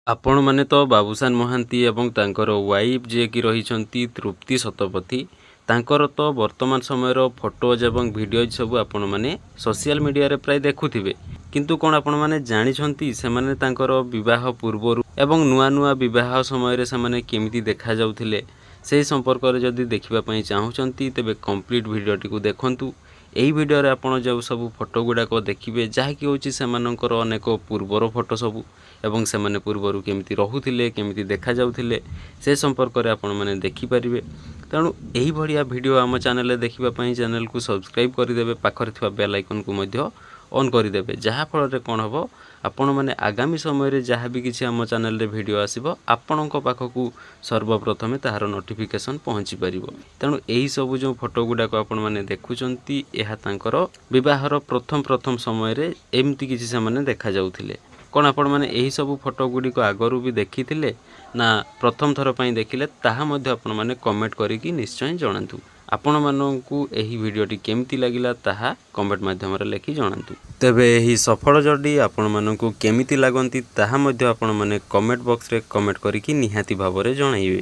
ଆପଣମାନେ ତ ବାବୁସାନ ମହାନ୍ତି ଏବଂ ତାଙ୍କର ୱାଇଫ୍ ଯିଏକି ରହିଛନ୍ତି ତୃପ୍ତି ଶତପଥୀ, ତାଙ୍କର ତ ବର୍ତ୍ତମାନ ସମୟର ଫଟୋଜ୍ ଏବଂ ଭିଡ଼ିଓଜ୍ ସବୁ ଆପଣମାନେ ସୋସିଆଲ ମିଡ଼ିଆରେ ପ୍ରାୟ ଦେଖୁଥିବେ। କିନ୍ତୁ କ'ଣ ଆପଣମାନେ ଜାଣିଛନ୍ତି ସେମାନେ ତାଙ୍କର ବିବାହ ପୂର୍ବରୁ ଏବଂ ନୂଆ ନୂଆ ବିବାହ ସମୟରେ ସେମାନେ କେମିତି ଦେଖାଯାଉଥିଲେ? ସେହି ସମ୍ପର୍କରେ ଯଦି ଦେଖିବା ପାଇଁ ଚାହୁଁଛନ୍ତି ତେବେ କମ୍ପ୍ଲିଟ୍ ଭିଡ଼ିଓଟିକୁ ଦେଖନ୍ତୁ। ଏହି ଭିଡ଼ିଓରେ ଆପଣ ଯେଉଁ ସବୁ ଫଟୋ ଗୁଡ଼ାକ ଦେଖିବେ ଯାହାକି ହେଉଛି ସେମାନଙ୍କର ଅନେକ ପୂର୍ବର ଫଟୋ ସବୁ ଏବଂ ସେମାନେ ପୂର୍ବରୁ କେମିତି ରହୁଥିଲେ, କେମିତି ଦେଖାଯାଉଥିଲେ ସେ ସମ୍ପର୍କରେ ଆପଣମାନେ ଦେଖିପାରିବେ। ତେଣୁ ଏହିଭଳିଆ ଭିଡ଼ିଓ ଆମ ଚ୍ୟାନେଲରେ ଦେଖିବା ପାଇଁ ଚ୍ୟାନେଲକୁ ସବସ୍କ୍ରାଇବ୍ କରିଦେବେ, ପାଖରେ ଥିବା ବେଲ୍ ଆଇକନ୍କୁ ମଧ୍ୟ ଅନ୍ କରିଦେବେ। ଯାହାଫଳରେ କ'ଣ ହେବ, ଆପଣମାନେ ଆଗାମୀ ସମୟରେ ଯାହା ବି କିଛି ଆମ ଚ୍ୟାନେଲରେ ଭିଡ଼ିଓ ଆସିବ ଆପଣଙ୍କ ପାଖକୁ ସର୍ବପ୍ରଥମେ ତାହାର ନୋଟିଫିକେସନ୍ ପହଞ୍ଚିପାରିବ। ତେଣୁ ଏହିସବୁ ଯେଉଁ ଫଟୋ ଗୁଡ଼ାକ ଆପଣମାନେ ଦେଖୁଛନ୍ତି ଏହା ତାଙ୍କର ବିବାହର ପ୍ରଥମ ସମୟରେ ଏମିତି କିଛି ସେମାନେ ଦେଖାଯାଉଥିଲେ। କ'ଣ ଆପଣମାନେ ଏହିସବୁ ଫଟୋ ଗୁଡ଼ିକ ଆଗରୁ ବି ଦେଖିଥିଲେ ନା ପ୍ରଥମ ଥର ପାଇଁ ଦେଖିଲେ, ତାହା ମଧ୍ୟ ଆପଣମାନେ କମେଣ୍ଟ କରିକି ନିଶ୍ଚୟ ଜଣାନ୍ତୁ। ଆପଣମାନଙ୍କୁ ଏହି ଭିଡ଼ିଓଟି କେମିତି ଲାଗିଲା ତାହା କମେଣ୍ଟ ମାଧ୍ୟମରେ ଲେଖି ଜଣାନ୍ତୁ। ତେବେ ଏହି ସଫଳ ଯୋଡ଼ି ଆପଣମାନଙ୍କୁ କେମିତି ଲାଗନ୍ତି ତାହା ମଧ୍ୟ ଆପଣମାନେ କମେଣ୍ଟ ବକ୍ସରେ କମେଣ୍ଟ କରିକି ନିହାତି ଭାବରେ ଜଣାଇବେ।